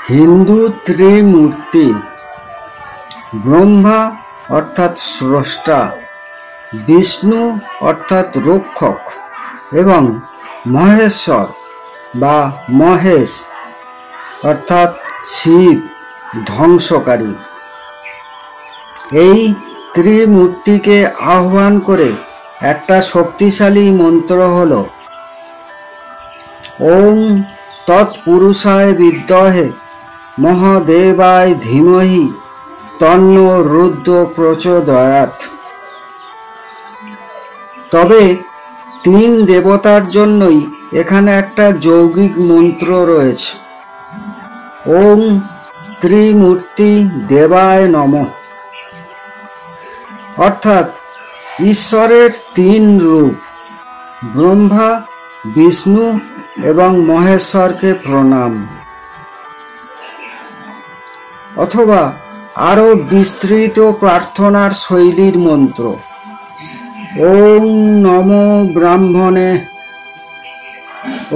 হিন্দু ত্রিমূর্তি ব্রহ্মা অর্থাৎ স্রষ্টা, বিষ্ণু অর্থাৎ রক্ষক এবং মহেশ্বর বা মহেশ অর্থাৎ শিব ধ্বংসকারী। এই ত্রিমূর্তিকে আহ্বান করে একটা শক্তিশালী মন্ত্র হল ওং তৎপুরুষায় বিদ্মহে মহাদেবায় ধীমহি তন্নো রুদ্র প্রচোদয়াৎ। তবে তিন দেবতার জন্যই এখানে একটা যৌগিক মন্ত্র রয়েছে, ওং ত্রিমূর্তি দেবায় নমঃ, অর্থাৎ ঈশ্বরের তিন রূপ ব্রহ্মা, বিষ্ণু এবং মহেশ্বরকে প্রণাম। অথবা আরও বিস্তৃত প্রার্থনার শৈলীর মন্ত্র ওং নমো ব্রাহ্মণে,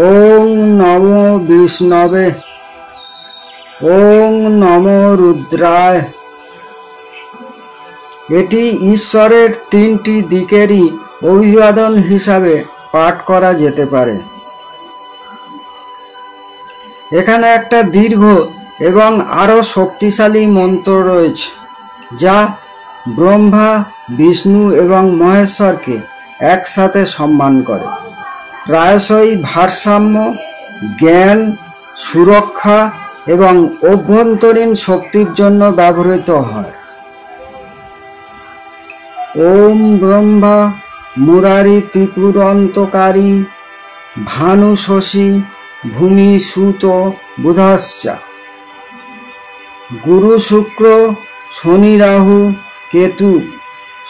ওং নমো বিষ্ণবে, ওং নমো রুদ্রায়। এটি ঈশ্বরের তিনটি দিকেরই অভিবাদন হিসাবে পাঠ করা যেতে পারে। এখানে একটা দীর্ঘ এবং আরও শক্তিশালী মন্ত্র রয়েছে যা ব্রহ্মা, বিষ্ণু এবং মহেশ্বরকে একসাথে সম্মান করে। প্রায়শই ভারসাম্য, জ্ঞান, সুরক্ষা এবং অভ্যন্তরীণ শক্তির জন্য ব্যবহৃত হয়। ওম ব্রহ্মা মুরারি ত্রিপুরন্তকারী ভানু শশী ভূমি সুত বুধশ্চ গুরু শুক্র শনি রাহু কেতু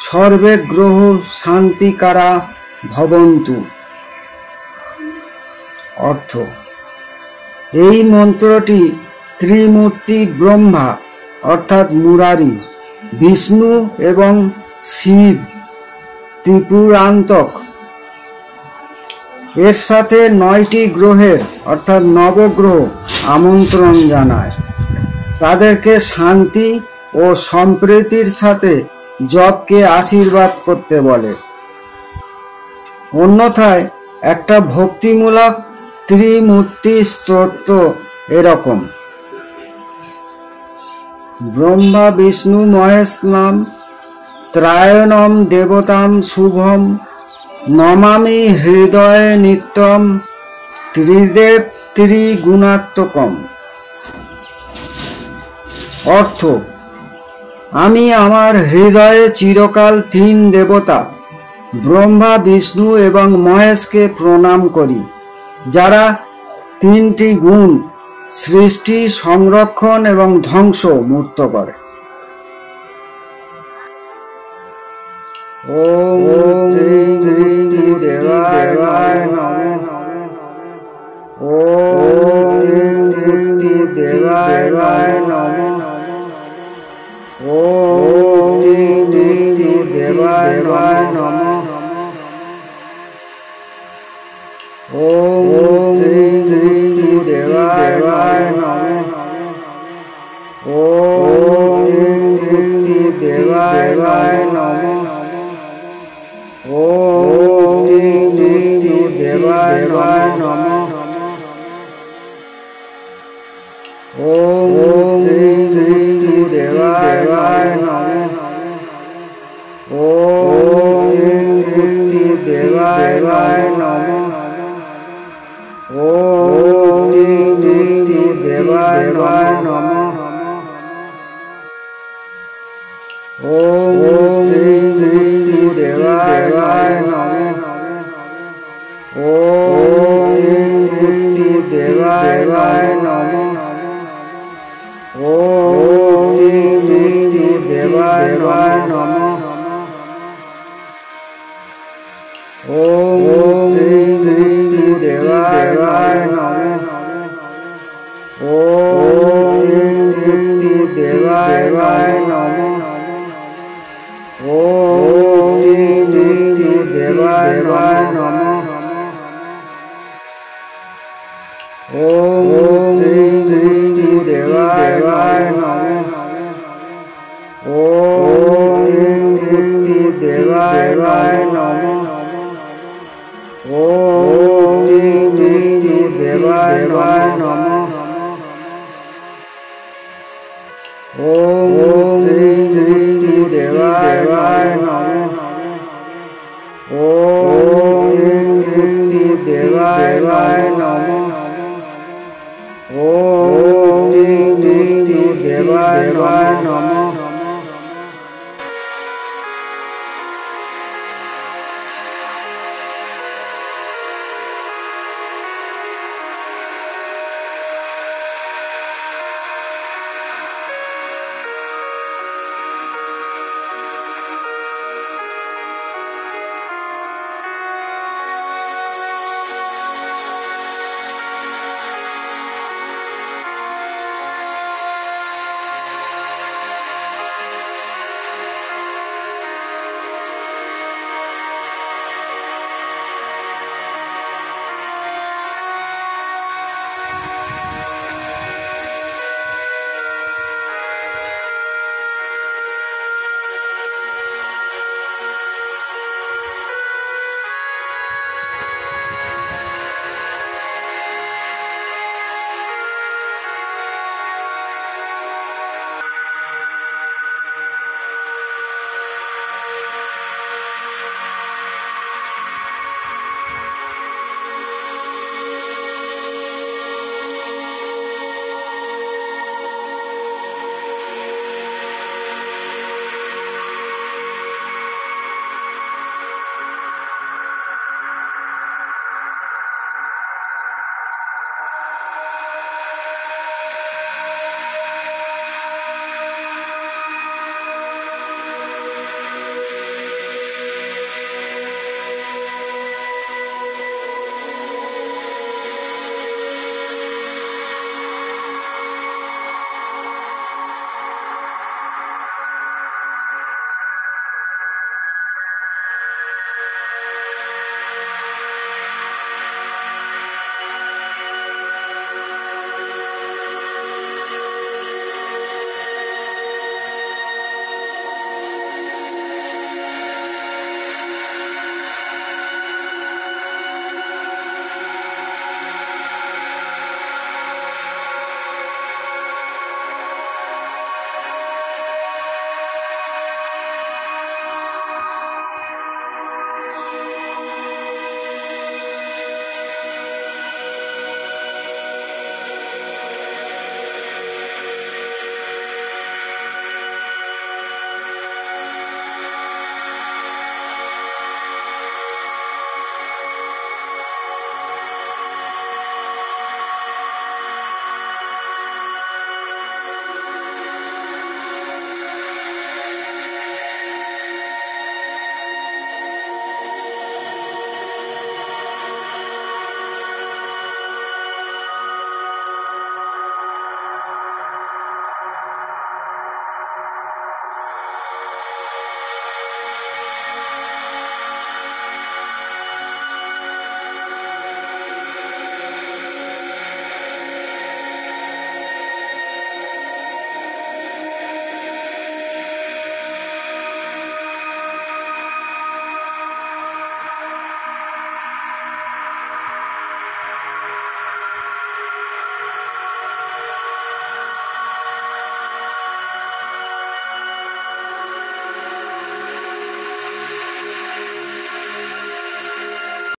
সর্বে গ্রহ শান্তিকারা ভবন্তু। অর্থ, এই মন্ত্রটি ত্রিমূর্তি ব্রহ্মা অর্থাৎ মুরারি, বিষ্ণু এবং শিব ত্রিপুরান্তক এর সাথে 9টি গ্রহের অর্থাৎ নবগ্রহ আমন্ত্রণ জানায়। তাদেরকে শান্তি ও সম্প্রীতির সাথে জপকে আশীর্বাদ করতে বলে। অন্যথায় একটা ভক্তিমূলক ত্রিমূর্তি স্তোত্র এরকম: ব্রহ্মা বিষ্ণু মহেশ নাম ত্রায়ণম দেবতাম শুভম নমামি হৃদয়ে নিত্যম ত্রিদেব ত্রিগুণাত্মকম। অর্থ, আমি আমার হৃদয়ে চিরকাল তিন দেবতা ব্রহ্মা, বিষ্ণু এবং মহেশকে প্রণাম করি, যারা তিনটি গুণ সৃষ্টি, সংরক্ষণ এবং ধ্বংস মূর্ত করে। ওম ত্রিমূর্তি দেবায় নমঃ। ওম ত্রিমূর্তি দেবায় নমঃ। ওম ত্রিমূর্তি দেবায় নমঃ। ওম ত্রিমূর্তি দেবায় নমঃ। ওম ত্রিমূর্তি দেবায় নমঃ। ওম ত্রিমূর্তি দেবায় নমঃ। ওম ত্রিমূর্তি দেবায় নমঃ। ওম ত্রিমূর্তি দেবায় নমঃ। ওম ত্রিমূর্তি দেবায় নমঃ। ওম ত্রিমূর্তি দেবায় নমঃ। ওম ত্রিমূর্তি দেবায় নমঃ। ওম ত্রিমূর্তি দেবায় নমঃ। ওম ত্রিমূর্তি দেবায় নমঃ। ওম ত্রিমূর্তি দেবায় নমঃ। ওম ত্রিমূর্তি দেবায় নমঃ। ওম ত্রিমূর্তি দেবায় নমঃ। ওম ত্রিমূর্তিদেবায় নমঃ। ওম ত্রিমূর্তিদেবায় নমঃ। ওম ত্রিমূর্তিদেবায় নমঃ।